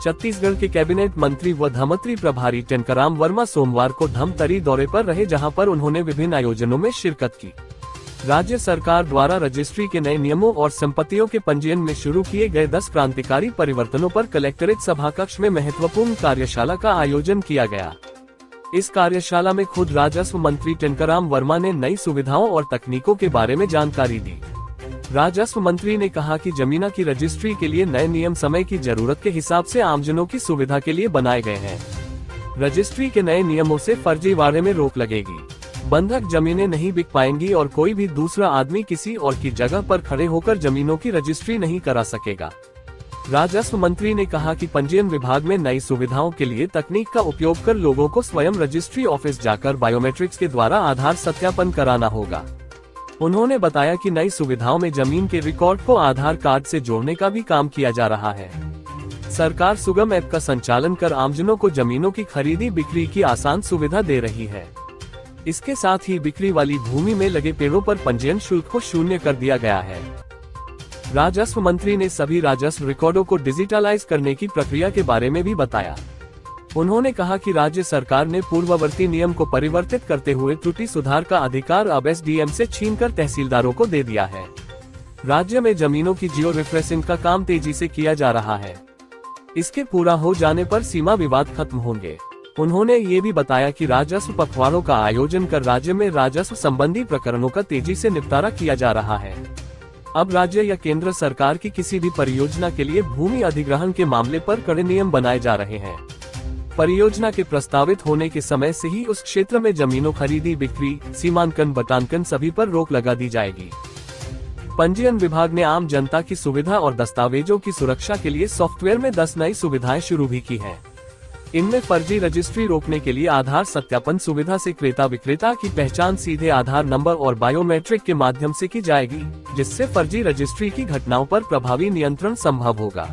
छत्तीसगढ़ के कैबिनेट मंत्री व धमतरी प्रभारी टेनकराम वर्मा सोमवार को धमतरी दौरे पर रहे, जहां पर उन्होंने विभिन्न आयोजनों में शिरकत की। राज्य सरकार द्वारा रजिस्ट्री के नए नियमों और संपत्तियों के पंजीयन में शुरू किए गए 10 क्रांतिकारी परिवर्तनों पर कलेक्ट्रेट सभाकक्ष में महत्वपूर्ण कार्यशाला का आयोजन किया गया। इस कार्यशाला में खुद राजस्व मंत्री टेनकराम वर्मा ने नई सुविधाओं और तकनीकों के बारे में जानकारी दी। राजस्व मंत्री ने कहा कि जमीना की रजिस्ट्री के लिए नए नियम समय की जरूरत के हिसाब से आमजनों की सुविधा के लिए बनाए गए हैं। रजिस्ट्री के नए नियमों से फर्जीवाड़े में रोक लगेगी, बंधक जमीनें नहीं बिक पाएंगी और कोई भी दूसरा आदमी किसी और की जगह पर खड़े होकर जमीनों की रजिस्ट्री नहीं करा सकेगा। राजस्व मंत्री ने कहा कि पंजीयन विभाग में नई सुविधाओं के लिए तकनीक का उपयोग कर लोगों को स्वयं रजिस्ट्री ऑफिस जाकर बायोमेट्रिक्स के द्वारा आधार सत्यापन कराना होगा। उन्होंने बताया कि नई सुविधाओं में जमीन के रिकॉर्ड को आधार कार्ड से जोड़ने का भी काम किया जा रहा है। सरकार सुगम ऐप का संचालन कर आमजनों को जमीनों की खरीदी बिक्री की आसान सुविधा दे रही है। इसके साथ ही बिक्री वाली भूमि में लगे पेड़ों पर पंजीयन शुल्क को शून्य कर दिया गया है। राजस्व मंत्री ने सभी राजस्व रिकॉर्डों को डिजिटलाइज करने की प्रक्रिया के बारे में भी बताया। उन्होंने कहा कि राज्य सरकार ने पूर्ववर्ती नियम को परिवर्तित करते हुए त्रुटि सुधार का अधिकार अब एसडीएम से छीनकर तहसीलदारों को दे दिया है। राज्य में जमीनों की जियो रिफ्रेसिंग का काम तेजी से किया जा रहा है। इसके पूरा हो जाने पर सीमा विवाद खत्म होंगे। उन्होंने ये भी बताया कि राजस्व पखवाड़ों का आयोजन कर राज्य में राजस्व संबंधी प्रकरणों का तेजी से निपटारा किया जा रहा है। अब राज्य या केंद्र सरकार की किसी भी परियोजना के लिए भूमि अधिग्रहण के मामले पर कड़े नियम बनाए जा रहे हैं। परियोजना के प्रस्तावित होने के समय से ही उस क्षेत्र में जमीनों खरीदी बिक्री, सीमांकन, बटांकन सभी पर रोक लगा दी जाएगी। पंजीयन विभाग ने आम जनता की सुविधा और दस्तावेजों की सुरक्षा के लिए सॉफ्टवेयर में 10 नई सुविधाएं शुरू भी की हैं। इनमें फर्जी रजिस्ट्री रोकने के लिए आधार सत्यापन सुविधा से क्रेता विक्रेता की पहचान सीधे आधार नंबर और बायोमेट्रिक के माध्यम से की जाएगी, जिससे फर्जी रजिस्ट्री की घटनाओं पर प्रभावी नियंत्रण संभव होगा।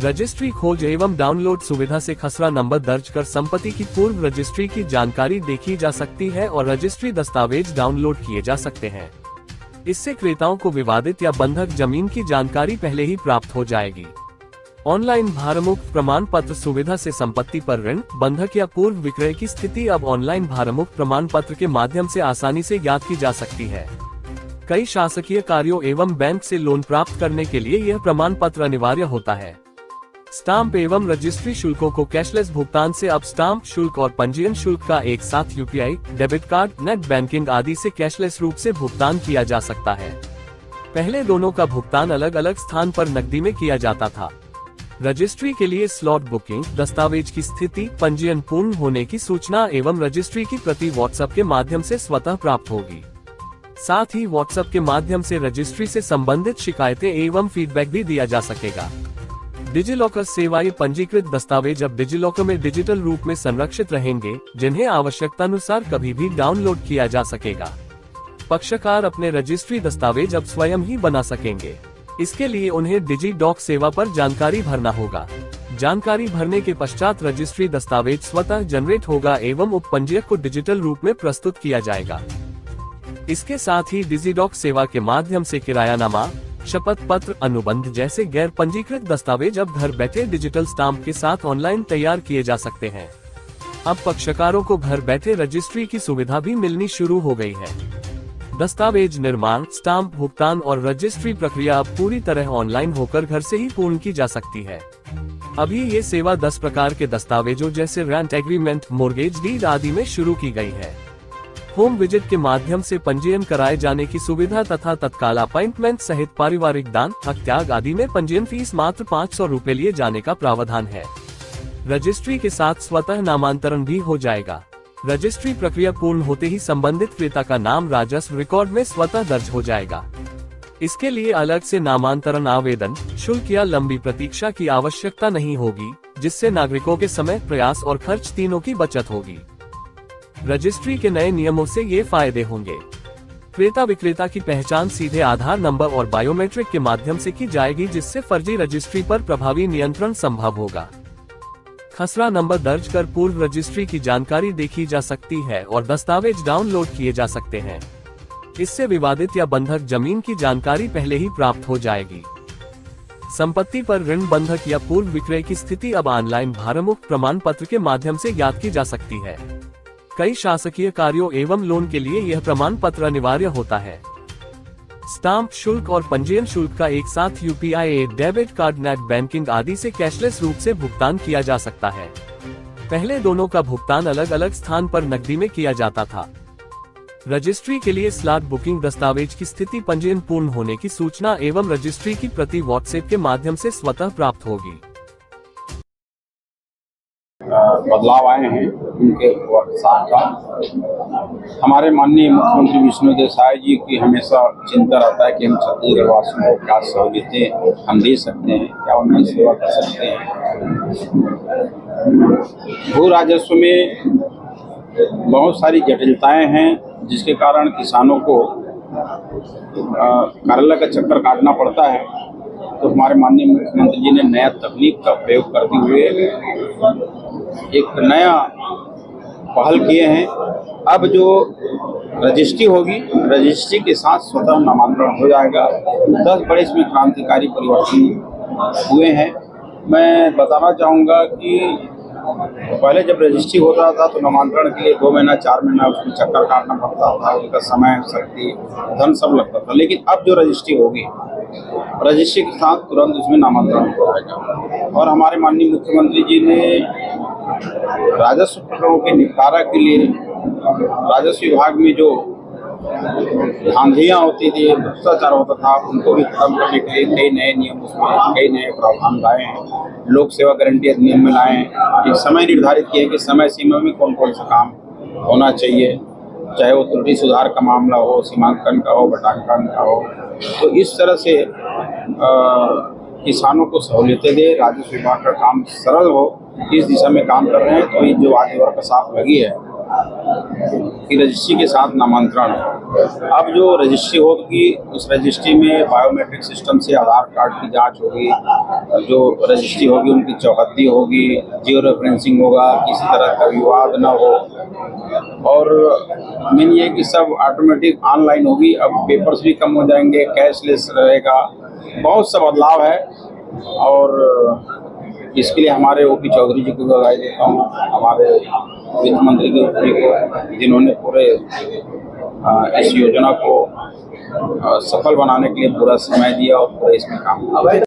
रजिस्ट्री खोज एवं डाउनलोड सुविधा से खसरा नंबर दर्ज कर संपत्ति की पूर्व रजिस्ट्री की जानकारी देखी जा सकती है और रजिस्ट्री दस्तावेज डाउनलोड किए जा सकते हैं। इससे क्रेताओं को विवादित या बंधक जमीन की जानकारी पहले ही प्राप्त हो जाएगी। ऑनलाइन भारमुक्त प्रमाण पत्र सुविधा से संपत्ति पर ऋण, बंधक या पूर्व विक्रय की स्थिति अब ऑनलाइन भारमुक्त प्रमाण पत्र के माध्यम से आसानी से ज्ञात की जा सकती है। कई शासकीय कार्यों एवं बैंक से लोन प्राप्त करने के लिए यह प्रमाण पत्र अनिवार्य होता है। स्टाम्प एवं रजिस्ट्री शुल्कों को कैशलेस भुगतान से अब स्टाम्प शुल्क और पंजीयन शुल्क का एक साथ UPI, debit card, net banking आदि से कैशलेस रूप से भुगतान किया जा सकता है। पहले दोनों का भुगतान अलग अलग स्थान पर नकदी में किया जाता था। रजिस्ट्री के लिए स्लॉट बुकिंग, दस्तावेज की स्थिति, पंजीयन पूर्ण होने की सूचना एवं रजिस्ट्री की प्रति व्हाट्सएप के माध्यम से स्वतः प्राप्त होगी। साथ ही व्हाट्सएप के माध्यम से रजिस्ट्री से संबंधित शिकायतें एवं फीडबैक भी दिया जा सकेगा। डिजिलॉकर सेवाएं पंजीकृत दस्तावेज अब डिजिलॉकर में डिजिटल रूप में संरक्षित रहेंगे, जिन्हें आवश्यकतानुसार कभी भी डाउनलोड किया जा सकेगा। पक्षकार अपने रजिस्ट्री दस्तावेज अब स्वयं ही बना सकेंगे। इसके लिए उन्हें डिजिडॉक सेवा पर जानकारी भरना होगा। जानकारी भरने के पश्चात रजिस्ट्री दस्तावेज स्वतः जनरेट होगा एवं उपपंजीयक को डिजिटल रूप में प्रस्तुत किया जाएगा। इसके साथ ही डिजिडॉक सेवा के माध्यम से किरायानामा, शपथ पत्र, अनुबंध जैसे गैर पंजीकृत दस्तावेज अब घर बैठे डिजिटल स्टाम्प के साथ ऑनलाइन तैयार किए जा सकते हैं। अब पक्षकारों को घर बैठे रजिस्ट्री की सुविधा भी मिलनी शुरू हो गई है। दस्तावेज निर्माण, स्टाम्प भुगतान और रजिस्ट्री प्रक्रिया अब पूरी तरह ऑनलाइन होकर घर से ही पूर्ण की जा सकती है। अभी ये सेवा 10 प्रकार के दस्तावेजों जैसे रेंट एग्रीमेंट, मोर्गेज डीड आदि में शुरू की गई है। होम विजिट के माध्यम से पंजीयन कराए जाने की सुविधा तथा तत्काल अपॉइंटमेंट सहित पारिवारिक दान, हक आदि में पंजीयन फीस मात्र 500 रुपए लिए जाने का प्रावधान है। रजिस्ट्री के साथ स्वतः नामांतरण भी हो जाएगा। रजिस्ट्री प्रक्रिया पूर्ण होते ही संबंधित क्रेता का नाम राजस्व रिकॉर्ड में स्वतः दर्ज हो जाएगा। इसके लिए अलग से नामांतरण आवेदन, शुल्क या लंबी प्रतीक्षा की आवश्यकता नहीं होगी, जिससे नागरिकों के समय, प्रयास और खर्च तीनों की बचत होगी। रजिस्ट्री के नए नियमों से ये फायदे होंगे। क्रेता विक्रेता की पहचान सीधे आधार नंबर और बायोमेट्रिक के माध्यम से की जाएगी, जिससे फर्जी रजिस्ट्री पर प्रभावी नियंत्रण संभव होगा। खसरा नंबर दर्ज कर पूर्व रजिस्ट्री की जानकारी देखी जा सकती है और दस्तावेज डाउनलोड किए जा सकते हैं। इससे विवादित या बंधक जमीन की जानकारी पहले ही प्राप्त हो जाएगी। संपत्ति पर ऋण बंधक या पूर्व विक्रय की स्थिति अब ऑनलाइन भारमुक्त प्रमाण पत्र के माध्यम से ज्ञात की जा सकती है। कई शासकीय कार्यों एवं लोन के लिए यह प्रमाण पत्र अनिवार्य होता है। स्टाम्प शुल्क और पंजीयन शुल्क का एक साथ UPI, debit card, net banking आदि से कैशलेस रूप से भुगतान किया जा सकता है। पहले दोनों का भुगतान अलग अलग स्थान पर नकदी में किया जाता था। रजिस्ट्री के लिए स्लॉट बुकिंग, दस्तावेज की स्थिति, पंजीयन पूर्ण होने की सूचना एवं रजिस्ट्री की प्रति व्हाट्सएप के माध्यम से स्वतः प्राप्त होगी। बदलाव आए हैं उनके साथ साथ हमारे माननीय मुख्यमंत्री विष्णुदेव साय जी की हमेशा चिंता रहता है कि हम छत्तीसगढ़ वासियों को क्या सहूलियतें हम दे सकते हैं, क्या उनकी सेवा कर सकते हैं। भू राजस्व में बहुत सारी जटिलताएं हैं जिसके कारण किसानों को कार्यालय का चक्कर काटना पड़ता है। तो हमारे माननीय मुख्यमंत्री जी ने नया तकनीक का प्रयोग करते हुए एक नया पहल किए हैं। अब जो रजिस्ट्री होगी, रजिस्ट्री के साथ स्वतः नामांतरण हो जाएगा। 10 बड़े इसमें क्रांतिकारी परिवर्तन हुए हैं। मैं बताना चाहूँगा कि पहले जब रजिस्ट्री होता था तो नामांतरण के लिए 2 महीना 4 महीना उसमें चक्कर काटना पड़ता था, उनका समय, शक्ति, धन सब लगता था। लेकिन अब जो रजिस्ट्री होगी, रजिस्ट्री के साथ तुरंत उसमें नामांतरण हो जाएगा। और हमारे माननीय मुख्यमंत्री जी ने राजस्व प्रकरणों के निपटारा के लिए राजस्व विभाग में जो धांधलियाँ होती थी, भ्रष्टाचार होता था, उनको भी खत्म करने के लिए कई नए नियम, उसमें कई नए प्रावधान लाए हैं। लोक सेवा गारंटी अधिनियम में लाए हैं। एक समय निर्धारित किए कि समय सीमा में कौन कौन सा काम होना चाहिए, चाहे वो त्रुटि सुधार का मामला हो, सीमांकन का हो, बटांकन का हो। तो इस तरह से किसानों को सहूलियतें दे, राजस्व विभाग का काम सरल हो, इस दिशा में काम कर रहे हैं। तो ये जो आदिवार का साफ लगी है कि रजिस्ट्री के साथ नामांतरण है। अब जो रजिस्ट्री होगी, उस रजिस्ट्री में बायोमेट्रिक सिस्टम से आधार कार्ड की जांच होगी, जो रजिस्ट्री होगी उनकी चौहद्दी होगी, जियो रेफरेंसिंग होगा, किसी तरह का विवाद न हो। और मेन ये कि सब ऑटोमेटिक ऑनलाइन होगी। अब पेपर्स भी कम हो जाएंगे, कैशलेस रहेगा। बहुत सा बदलाव है और इसके लिए हमारे ओपी चौधरी जी को बधाई देता हूँ, हमारे वित्त मंत्री के ऊपरी को, जिन्होंने पूरे इस योजना को सफल बनाने के लिए पूरा समय दिया और पूरा इसमें काम किया।